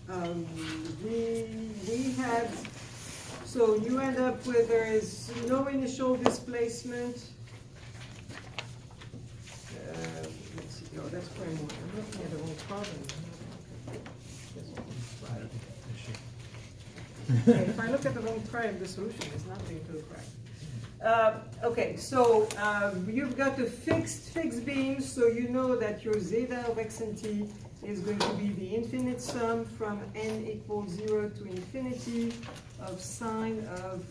we had, so you end up with, there is no initial displacement. Let's see, oh, that's frame one. I'm looking at the wrong problem. Okay, if I look at the wrong frame, the solution is not being too correct. Okay, so you've got the fixed beam, so you know that your zeta of x and t is going to be the infinite sum from n equals 0 to infinity of sine of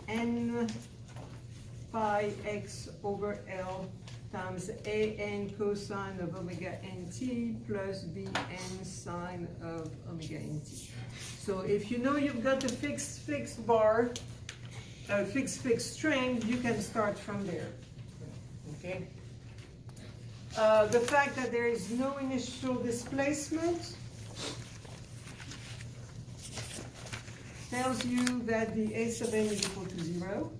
n pi x over L times an cosine of omega nt plus bn sine of omega nt. So if you know you've got the fixed bar, fixed string, you can start from there. Okay. The fact that there is no initial displacement tells you that the a sub n is equal to 0.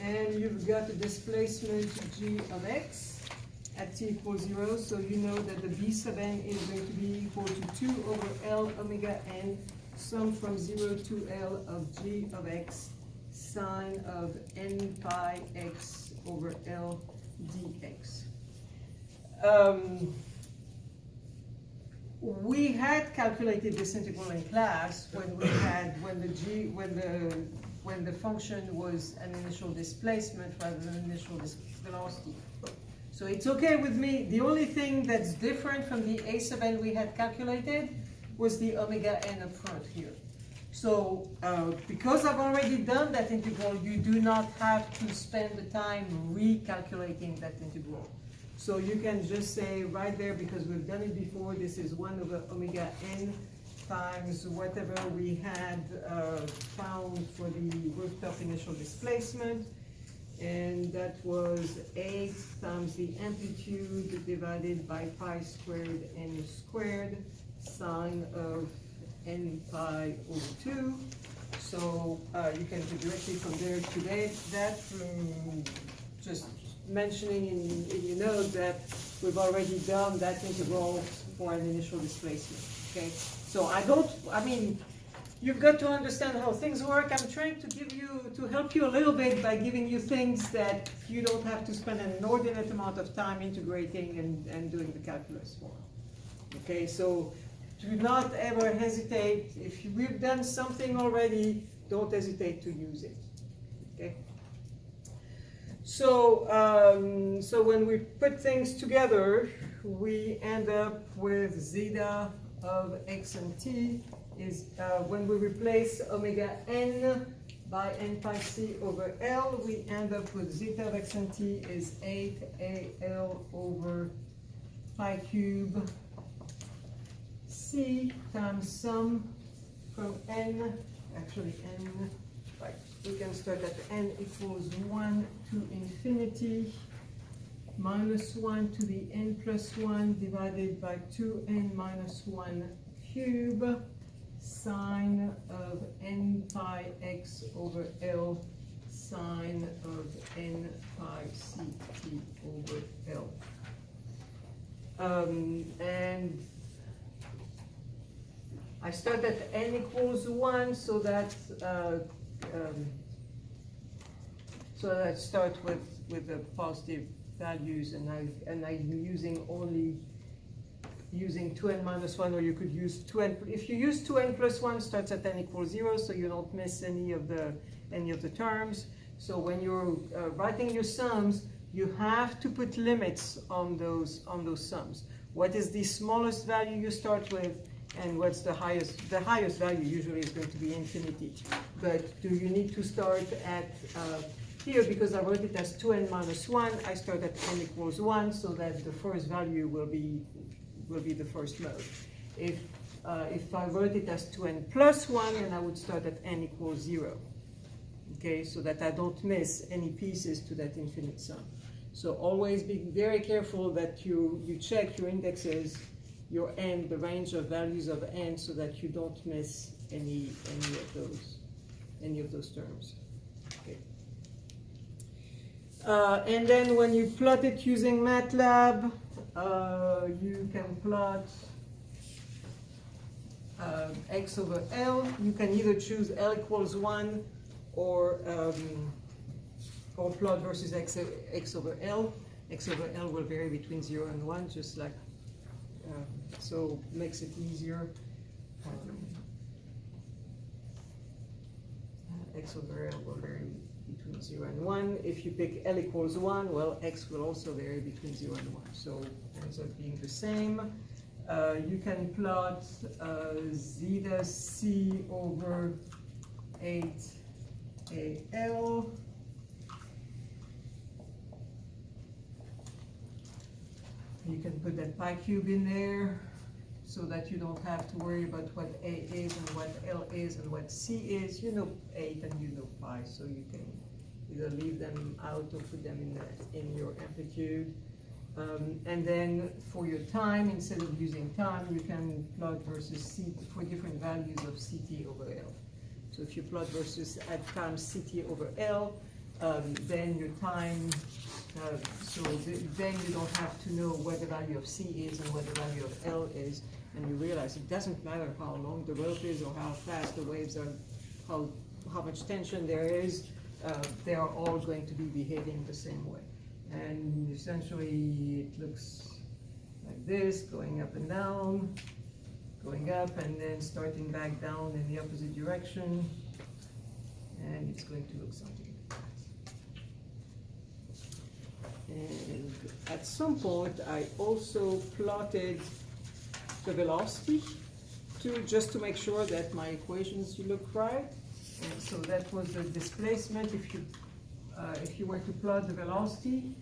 And you've got the displacement g of x at t equals 0, so you know that the b sub n is going to be equal to 2 over L omega n, sum from 0 to L of g of x sine of n pi x over L dx. We had calculated this integral in class when we had when the function was an initial displacement rather than initial velocity. So it's okay with me. The only thing that's different from the a sub n we had calculated was the omega n up front here. So because I've already done that integral, you do not have to spend the time recalculating that integral. So you can just say right there, because we've done it before, this is 1 over omega n times whatever we had found for the rooftop initial displacement. And that was 8 times the amplitude divided by pi squared n squared sine of n pi over 2. So you can do directly from there to that. Just mentioning in your note that we've already done that integral for an initial displacement. Okay, so you've got to understand how things work. I'm trying to help you a little bit by giving you things that you don't have to spend an inordinate amount of time integrating and doing the calculus for. Okay, so do not ever hesitate. If we've done something already, don't hesitate to use it. Okay. So, so when we put things together, we end up with zeta of x and t is when we replace omega n by n pi c over L, we end up with zeta of x and t is 8al over pi cube c times sum from n, actually n, right, we can start at n equals 1 to infinity minus 1 to the n plus 1 divided by 2n minus 1 cube sine of n pi x over L sine of n pi ct over L. And I start at n equals 1 so that I start with the positive values, and I'm using 2n minus 1, or you could use 2n. If you use 2n plus 1, starts at n equals 0, so you don't miss any of the terms. So when you're writing your sums, you have to put limits on those sums. What is the smallest value you start with, and what's the highest? The highest value usually is going to be infinity. But do you need to start at here, because I wrote it as 2n minus 1, I start at n equals 1, so that the first value will be the first mode. If I wrote it as 2n plus 1, then I would start at n equals 0. Okay, so that I don't miss any pieces to that infinite sum. So always be very careful that you check your indexes, your n, the range of values of n, so that you don't miss any of those terms. Okay. And then when you plot it using MATLAB, you can plot x over L. You can either choose L equals 1 or plot versus x over L. X over L will vary between 0 and 1, just like, so makes it easier. X over L will vary between 0 and 1. If you pick L equals 1, well, x will also vary between 0 and 1, so it ends up being the same. You can plot zeta c over 8AL. You can put that pi cube in there so that you don't have to worry about what A is and what L is and what C is. You know 8 and you know pi, so you can either leave them out or put them in your amplitude. And then for your time, instead of using time, you can plot versus C for different values of CT over L. So if you plot versus at times CT over L, then your time, then you don't have to know what the value of C is and what the value of L is, and you realize it doesn't matter how long the rope is or how fast the waves are, how much tension there is, they are all going to be behaving the same way. And essentially it looks like this, going up and down, going up and then starting back down in the opposite direction, and it's going to look something like that. And at some point I also plotted the velocity just to make sure that my equations look right. And so that was the displacement. If you were to plot the velocity,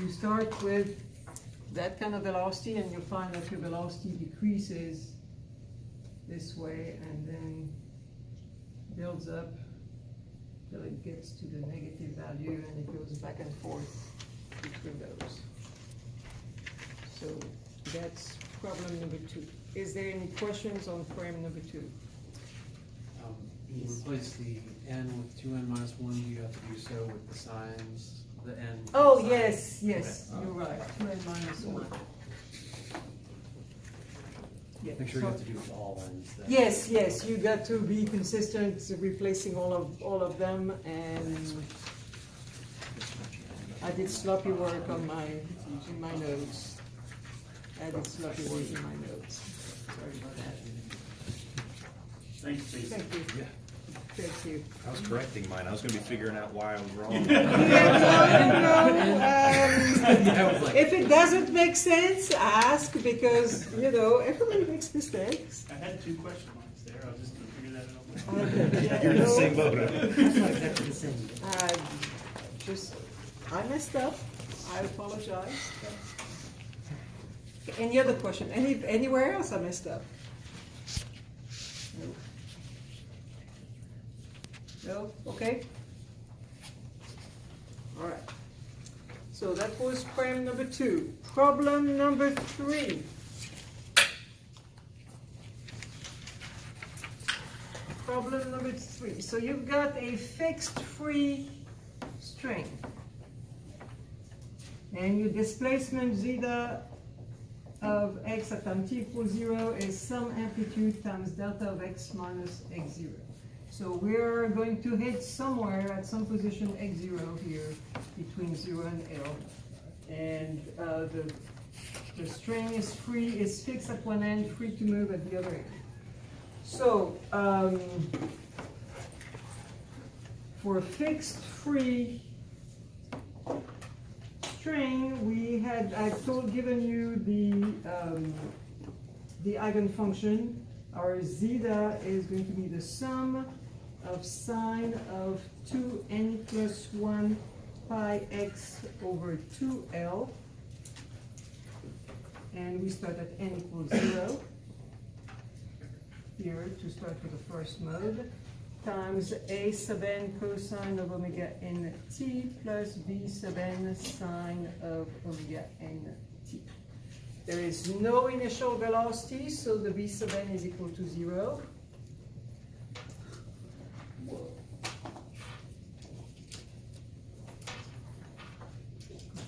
you start with that kind of velocity and you find that your velocity decreases this way and then builds up till it gets to the negative value and it goes back and forth between those. So that's problem number 2. Is there any questions on problem number 2? You replace the n with 2n minus 1, do you have to do so with the signs, the n? Oh, sign? yes, Okay. you're right, 2n minus 1. Yeah, Make sure you have to do it with all n's then. Yes, you got to be consistent, replacing all of them, and I did sloppy work on in my notes. I did sloppy work in my notes. Sorry about that. Thanks, Steve. Thank you. Yeah, Thank you. I was correcting mine. I was gonna be figuring out why I was wrong. If it doesn't make sense, ask, because, everybody makes mistakes. I had 2 question marks there. I was just gonna figure that out. You're in the same boat. I messed up. I apologize. Any other question? Anywhere else I messed up? No? Okay. All right. So that was problem number 2. Problem number 3. Problem number 3. So you've got a fixed free string. And your displacement zeta of x at time t equals 0 is some amplitude times delta of x minus x0. So we're going to hit somewhere at some position x0 here between 0 and L. And the string is fixed at one end, free to move at the other end. So for a fixed free string, given you the eigenfunction. Our zeta is going to be the sum of sine of 2n plus 1 pi x over 2L. And we start at n equals 0 here to start with the first mode, times a sub n cosine of omega n t plus b sub n sine of omega n t. There is no initial velocity, so the v sub n is equal to 0.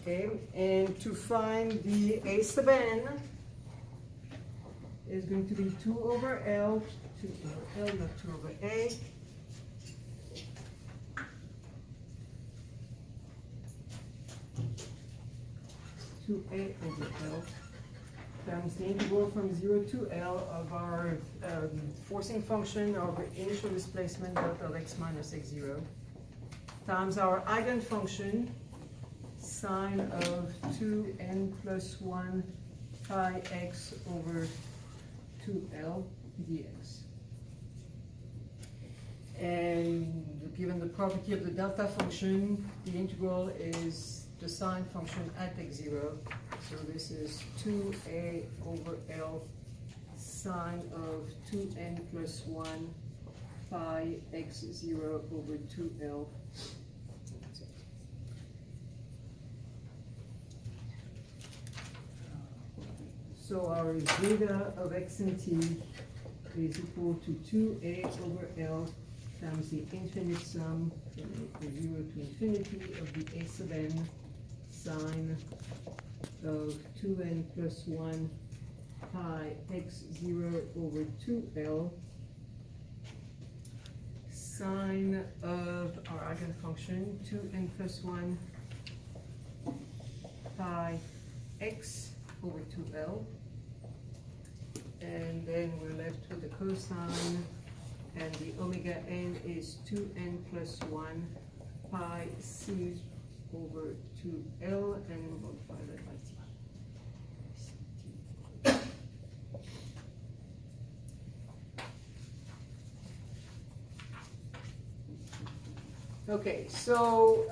Okay, and to find the a sub n, is going to be 2 over L, 2 over L, not 2 over A. To A over L times the integral from 0 to L of our forcing function of initial displacement delta of x minus x0 times our eigenfunction sine of 2n plus 1 pi x over 2L dx. And given the property of the delta function, the integral is the sine function at x0. So this is 2a over L sine of 2n plus 1 pi x0 over 2L. So our zeta of x and t is equal to 2a over L times the infinite sum from 0 to infinity of the a sub n sine of 2n plus 1 pi x0 over 2L sine of our eigenfunction 2n plus 1 pi x over 2L, and then we're left with the cosine, and the omega n is 2n plus 1 pi c over 2L, and we'll multiply that by t. Okay, so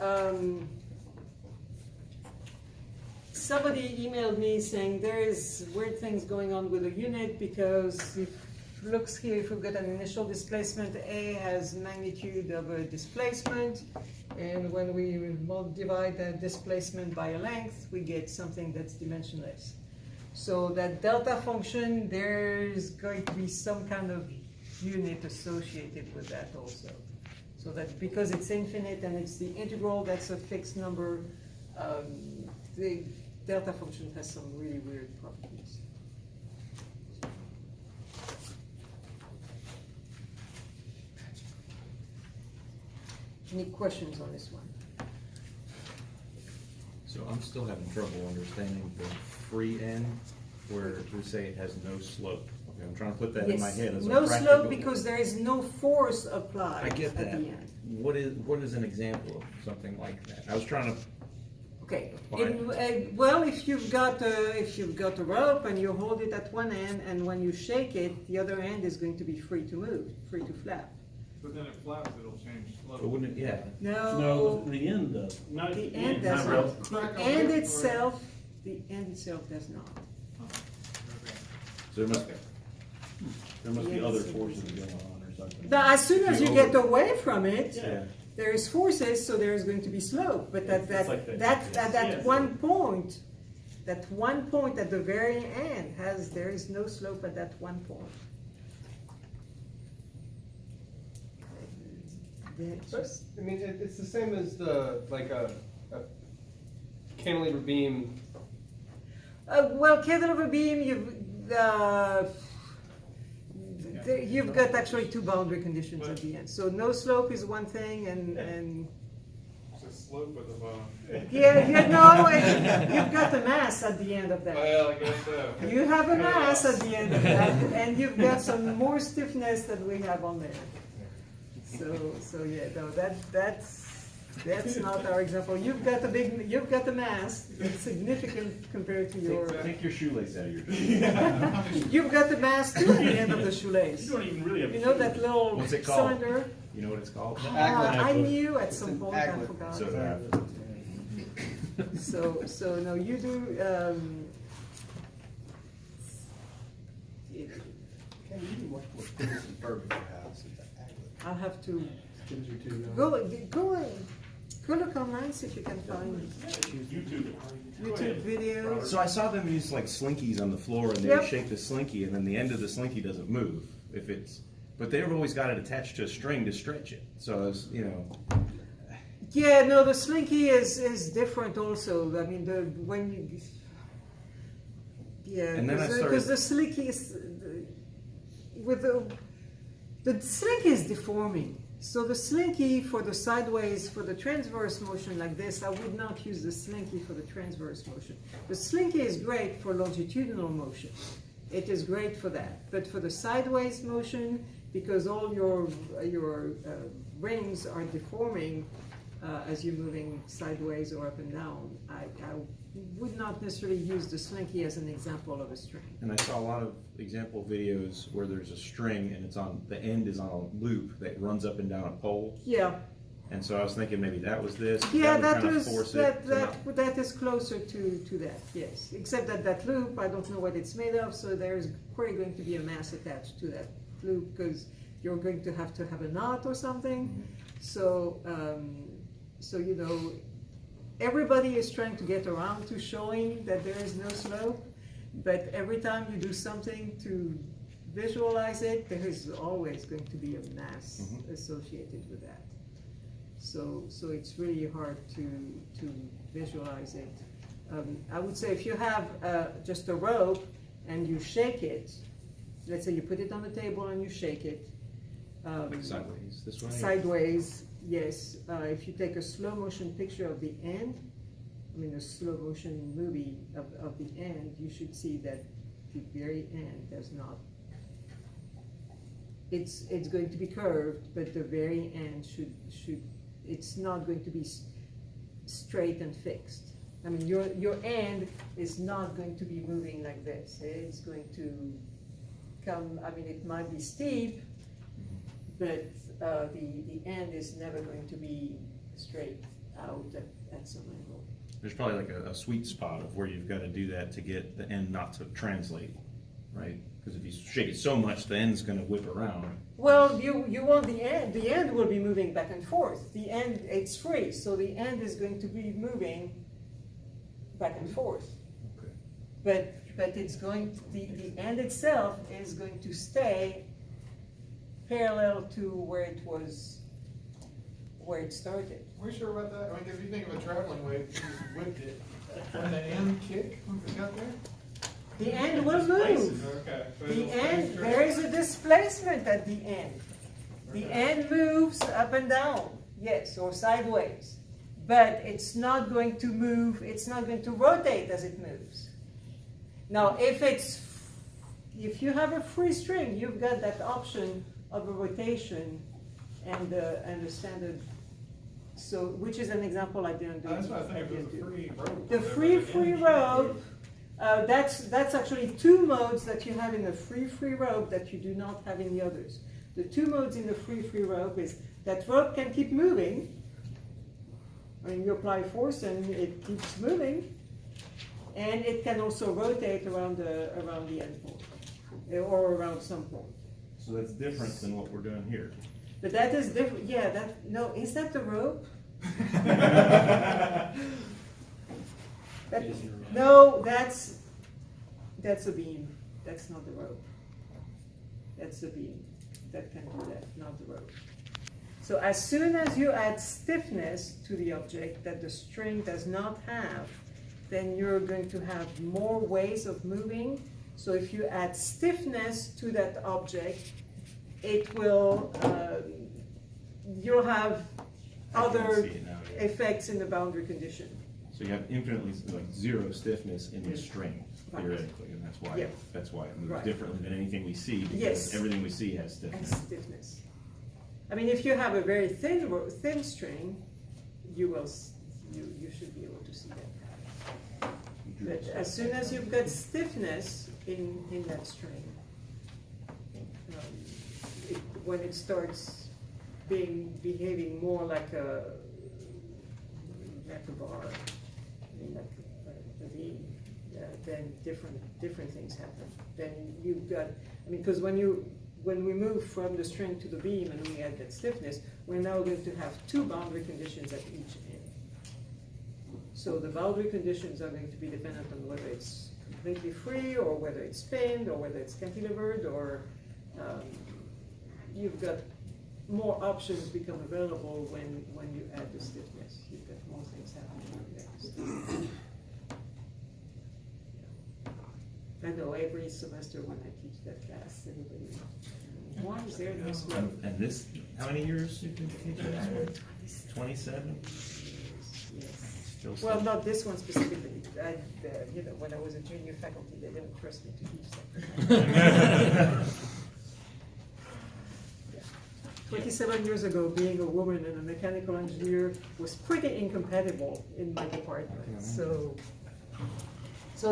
somebody emailed me saying there is weird things going on with the unit because if looks here, if we've got an initial displacement, A has magnitude of a displacement, and when we divide that displacement by a length, we get something that's dimensionless. So that delta function, there's going to be some kind of unit associated with that also. So that because it's infinite and it's the integral, that's a fixed number, the delta function has some really weird properties. Any questions on this one? So I'm still having trouble understanding the free end where we say it has no slope. Okay, I'm trying to put that in my Yes. head as a No practical. slope because there is no force applied I get at that. the end. What is an example of something like that? I was trying to. Okay. Why? Well, if you've got a rope and you hold it at one end, and when you shake it, the other end is going to be free to move, free to flap. But then it flaps, it'll change slope. But wouldn't it? Yeah. No, the end does. Not The end does not not. real. The end itself does not. So There must be Yes. other forces going on or something. But as soon as you Over- get away from it, Yeah. there is forces, so there is going to be slope. But at It's like that. that Yes. one point, that one point at the very end there is no slope at that one point. That's But, just- I mean, it's the same as like a cantilever beam. Well, cantilever beam, you've got actually two boundary conditions at the end. So no slope is one thing, and It's a slope at the bottom. you've got a mass at the end of that. Well, I guess so. You have a mass at the end of that, and you've got some more stiffness than we have on there. So yeah, no, that's not our example. You've got a mass that's significant compared to your. Take your shoelace out of your dress. You've got the mass too at the end of the shoelace. You don't even really have. You know that little What's it called? cylinder? You know what it's called? I knew at some an point, I aglet. forgot. So So no, you do. Can you watch what Phineas and Ferb at your house? It's an aglet. I'll have to Gives you two. go look online, see if you can find YouTube. YouTube videos. So I saw them use like slinkies on the floor, and they Yep. would shake the slinky, and then the end of the slinky doesn't move if it's. But they've always got it attached to a string to stretch it. So I was, Yeah, no, the slinky is different also. I mean, yeah, And then I because the with the slinky is deforming. So the slinky for the sideways, for the transverse motion like this, I would not use the slinky for the transverse motion. The slinky is great for longitudinal motion. It is great for that. But for the sideways motion, because all your rings are deforming as you're moving sideways or up and down, I would not necessarily use the slinky as an example of a string. And I saw a lot of example videos where there's a string and it's on, the end is on a loop that runs up and down a pole. Yeah, And so I was thinking maybe that was this. yeah, would that kind of was, force it that, to that, not- that is closer to that, yes. Except that that loop, I don't know what it's made of, so there's probably going to be a mass attached to that loop, because you're going to have a knot or something. So, so you know, everybody is trying to get around to showing that there is no slope, but every time you do something to visualize it, there is always going to be a mass associated with that. So it's really hard to visualize it. I would say if you have just a rope and you shake it, let's say you put it on the table and you shake it. Like sideways, this way? Sideways, yes. If you take a slow motion picture of the end, I mean a slow motion movie of the end, you should see that the very end does not, it's going to be curved, but the very end should it's not going to be straight and fixed. I mean, your end is not going to be moving like this. It's going to come, I mean, it might be steep, but the end is never going to be straight out at some angle. There's probably like a sweet spot of where you've got to do that to get the end not to translate, right? Because if you shake it so much, the end's going to whip around. Well, you want the end will be moving back and forth. The end, it's free, so the end is going to be moving back and forth. Okay. But it's going, the end itself is going to stay parallel to where it started. Are we sure about that? I mean, if you think of a traveling wave, you just whipped it. When the end kick, once it got there? The end will move. Okay. but The it'll stay end, straight. there is a displacement at the end. The end moves up and down, yes, or sideways. But it's not going to move, it's not going to rotate as it moves. Now, if you have a free string, you've got that option of a rotation and a standard, so, which is an example I didn't do. That's what I I think, if didn't it was a do. free rope. The free rope, that's actually two modes that you have in the free rope that you do not have in the others. The two modes in the free rope is that rope can keep moving. I mean, you apply force and it keeps moving, and it can also rotate around the end point or around some point. So that's different than what we're doing here. But that is different. Yeah, is that the rope? That- It isn't a rope. no, that's a beam. That's not the rope. That's a beam that can do that, not the rope. So as soon as you add stiffness to the object that the string does not have, then you're going to have more ways of moving. So if you add stiffness to that object, it will, you'll have I can other see it now, yeah. effects in the boundary condition. So you have infinitely, like zero stiffness in the string Right. theoretically, and Yeah. that's why it moves Right. differently than anything we see, because Yes. everything we see has And stiffness. stiffness. I mean, if you have a very thin string, you should be able to see that. But as soon as you've got stiffness in that string, when it starts behaving more like a bar, I mean, like a beam, then different things happen. Then you've got, I mean, because when we move from the string to the beam and we add that stiffness, we're now going to have two boundary conditions at each end. So the boundary conditions are going to be dependent on whether it's completely free, or whether it's pinned, or whether it's cantilevered, or you've got more options become available when you add the stiffness. You've got more things happening when you add the stiffness. I know every semester when I teach that class, everybody, why is there no slope? And this, how many years you've been teaching this one? 27? Yes. Still Well, stuck. not this one specifically. You know, when I was a junior faculty, they didn't trust me to teach that. 27 years ago, being a woman and a mechanical engineer was pretty incompatible in my department. So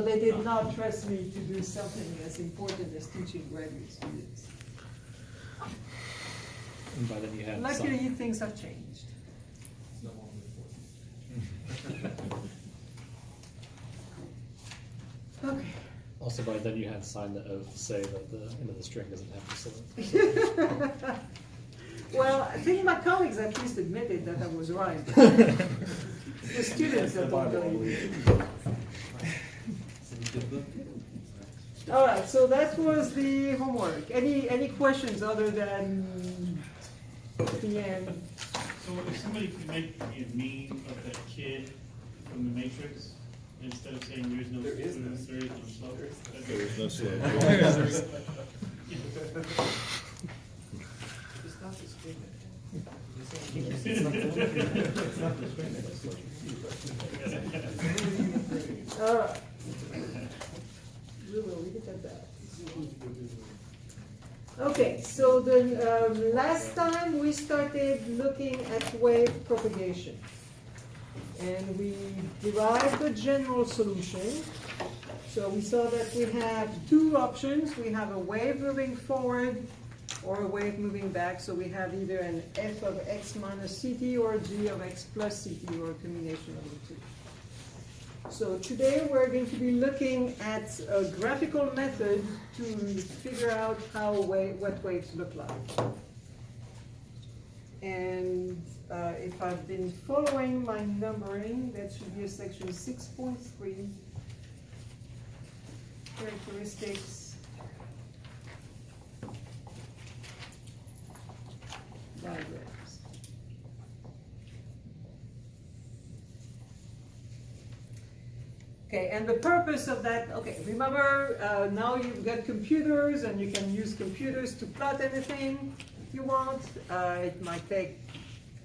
they did not trust me to do something as important as teaching graduate students. And by then you had Luckily, things have changed. Okay. also by then you had signed the oath to say that the end of the string doesn't have to slope. Well, I think my colleagues at least admitted that I was right. The students that don't believe it. All right, so that was the homework. Any questions other than the end? So if somebody could make a meme of that kid from the Matrix, instead of saying there's no There is no slope, that'd be- There's no slope. It's not the screen. All right. We will get that back. Okay, so the last time we started looking at wave propagation. And we derived a general solution. So we saw that we have two options. We have a wave moving forward or a wave moving back. So we have either an f of x minus ct or a g of x plus ct or a combination of the two. So today we're going to be looking at a graphical method to figure out what waves look like. And if I've been following my numbering, that should be a section 6.3, characteristics, diagrams. Okay, and the purpose of that, okay, remember, now you've got computers and you can use computers to plot anything you want. It might take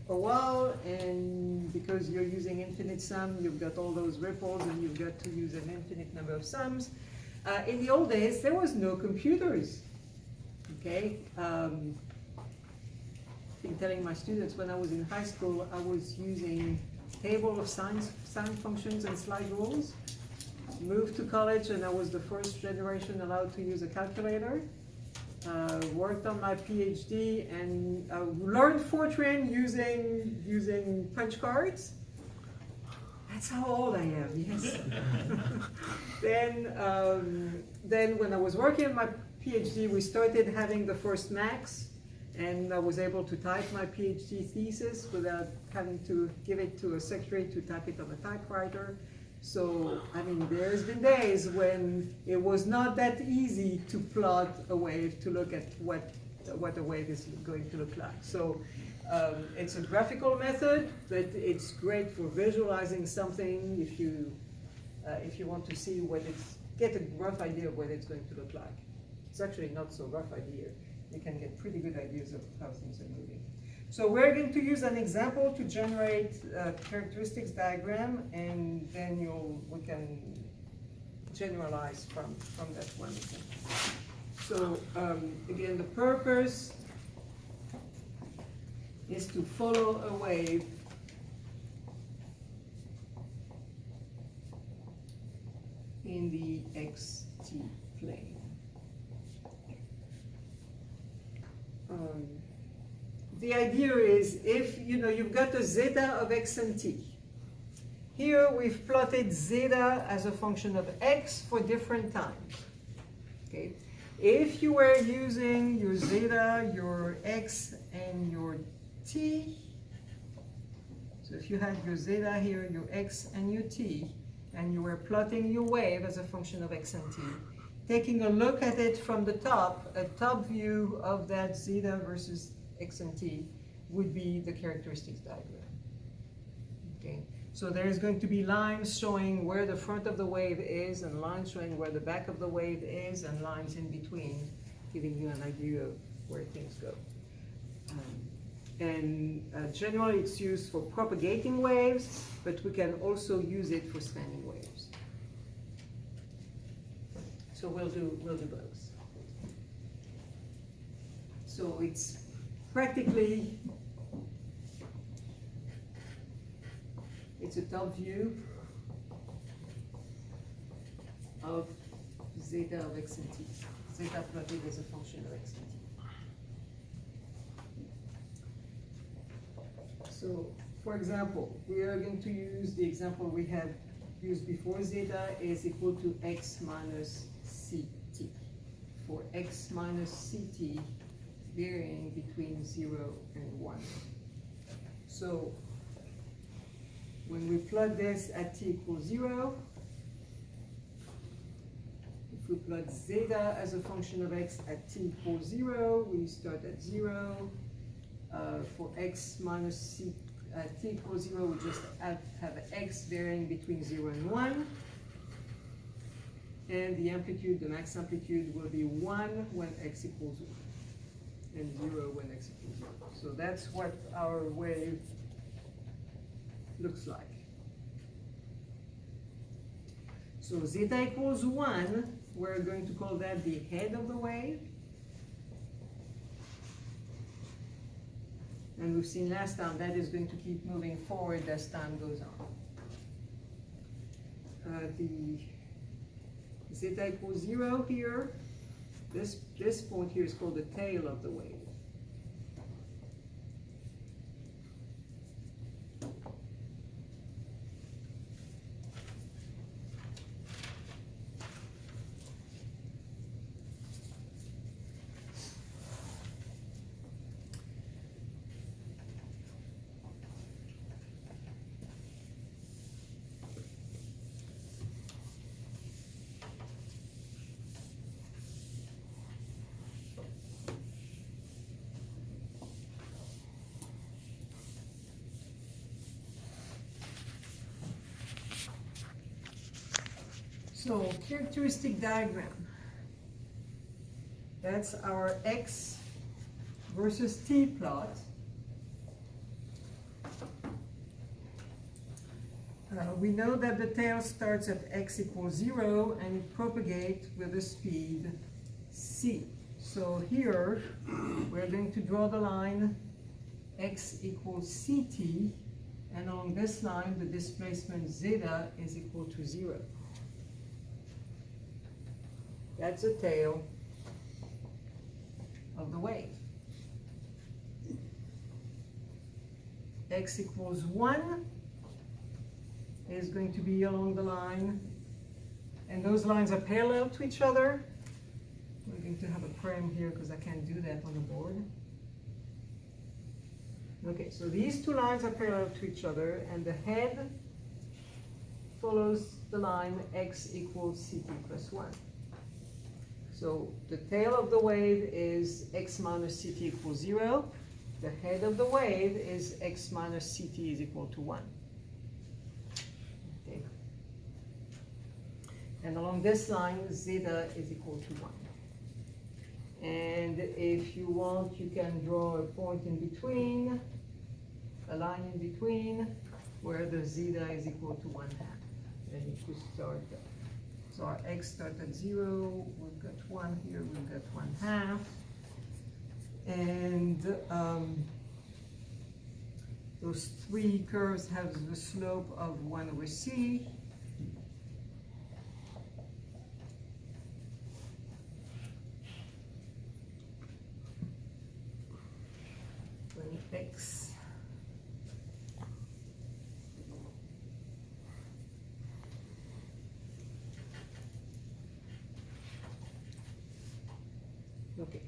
a while, and because you're using infinite sum, you've got all those ripples and you've got to use an infinite number of sums. In the old days, there was no computers, okay? I've been telling my students when I was in high school, I was using table of sign functions and slide rules. Moved to college and I was the first generation allowed to use a calculator. Worked on my PhD and learned Fortran using punch cards. That's how old I am, yes. Then when I was working on my PhD, we started having the first Macs, and I was able to type my PhD thesis without having to give it to a secretary to type it on a typewriter. So, I mean, there's been days when it was not that easy to plot a wave, to look at what a wave is going to look like. So, it's a graphical method, but it's great for visualizing something if you want to see get a rough idea of what it's going to look like. It's actually not so rough idea. You can get pretty good ideas of how things are moving. So we're going to use an example to generate a characteristics diagram, and then we can generalize from that one example. So again, the purpose is to follow a wave in the xt plane. The idea is if you've got a zeta of x and t. Here we've plotted zeta as a function of x for different times. Okay. If you were using your zeta, your x, and your t, so if you had your zeta here, your x, and your t, and you were plotting your wave as a function of x and t, taking a look at it from the top, a top view of that zeta versus x and t would be the characteristics diagram. Okay, So there is going to be lines showing where the front of the wave is, and lines showing where the back of the wave is, and lines in between, giving you an idea of where things go. Generally it's used for propagating waves, but we can also use it for spanning waves. So we'll do both. So it's practically, it's a top view of zeta of x and t. Zeta plotted as a function of x and t. So, for example, we are going to use the example we had used before. Zeta is equal to x minus ct. For x minus ct varying between 0 and 1. So, when we plot this at t equals 0, if we plot zeta as a function of x at t equals 0, we start at 0. For x minus c at t equals 0, we just have x varying between 0 and 1. And the amplitude, the max amplitude, will be 1 when x equals 1, and 0 when x equals 0. So that's what our wave looks like. So zeta equals 1, we're going to call that the head of the wave. And we've seen last time that is going to keep moving forward as time goes on. The zeta equals 0 here, this point here is called the tail of the wave. So, characteristic diagram. That's our x versus t plot. We know that the tail starts at x equals 0 and it propagates with a speed c. So here, we're going to draw the line x equals ct, and along this line, the displacement zeta is equal to 0. That's the tail of the wave. X equals 1 is going to be along the line, and those lines are parallel to each other. We're going to have a frame here because I can't do that on the board. Okay, so these two lines are parallel to each other, and the head follows the line x equals ct plus 1. So the tail of the wave is x minus ct equals 0. The head of the wave is x minus ct is equal to 1. Okay. And along this line, zeta is equal to 1. And if you want, you can draw a point in between, a line in between, where the zeta is equal to 1/2. And if you start there. So our x starts at 0, we've got 1 here, we've got 1/2. And those three curves have the slope of 1 over c. When x okay,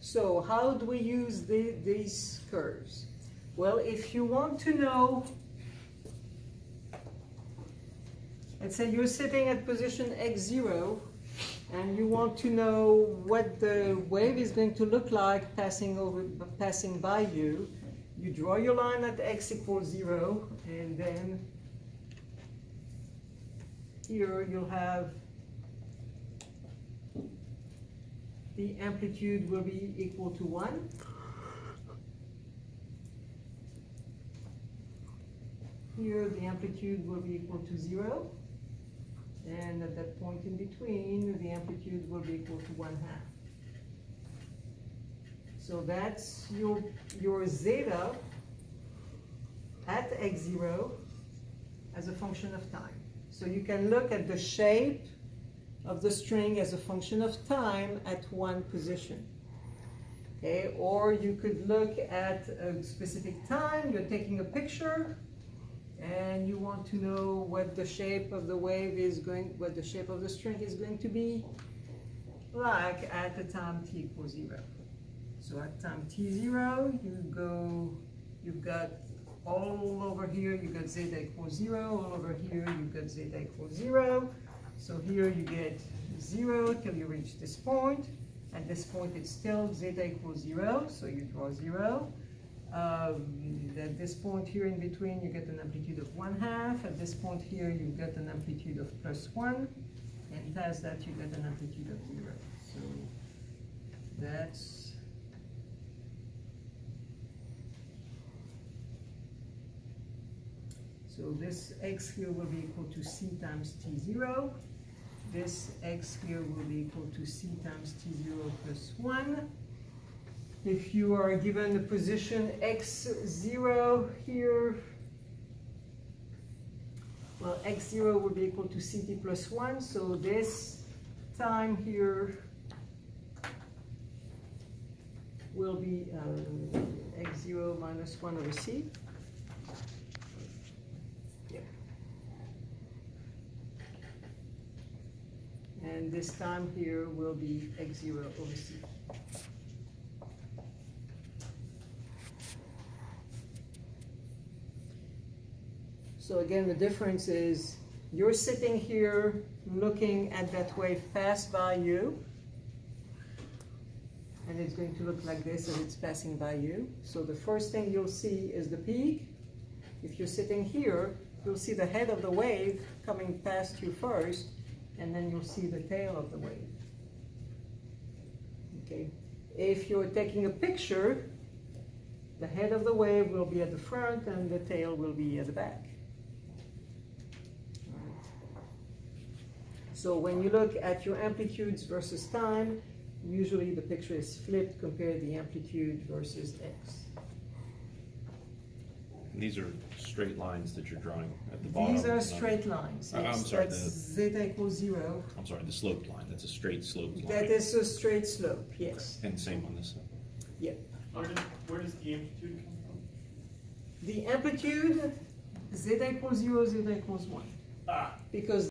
so how do we use these curves? Well, if you want to know, let's say you're sitting at position x0 and you want to know what the wave is going to look like passing by you, you draw your line at x equals 0, and then here you'll have the amplitude will be equal to 1. Here, the amplitude will be equal to 0. And at that point in between, the amplitude will be equal to 1/2. So that's your zeta at x0 as a function of time. So you can look at the shape of the string as a function of time at one position. Okay, or you could look at a specific time, you're taking a picture, and you want to know what the shape of the wave is going, what the shape of the string is going to be like at the time t equals 0. So at time t0, you've got all over here, you've got zeta equals 0, all over here, you've got zeta equals 0. So here you get 0 till you reach this point. At this point, it's still zeta equals 0, so you draw 0. At this point here in between, you get an amplitude of 1/2. At this point here, you get an amplitude of +1. And past that, you get an amplitude of 0. So that's so this x here will be equal to c times t0. This x here will be equal to c times t0 plus 1. If you are given the position x0 here, well, x0 will be equal to ct plus 1, so this time here will be x0 minus 1 over c. Yep. And this time here will be x0 over c. So again, the difference is you're sitting here looking at that wave pass by you, and it's going to look like this as it's passing by you. So the first thing you'll see is the peak. If you're sitting here, you'll see the head of the wave coming past you first, and then you'll see the tail of the wave. Okay. If you're taking a picture, the head of the wave will be at the front and the tail will be at the back. So when you look at your amplitudes versus time, usually the picture is flipped, compare the amplitude versus x. And these are straight lines that you're drawing at the bottom. These are straight lines. I'm Yes, sorry, that's the- zeta equals 0. I'm sorry, the sloped line, that's a straight sloped line. That is a straight slope, yes. And same on this side. Yeah. Where does the amplitude come from? The amplitude, zeta equals 0, zeta equals 1. Ah, Because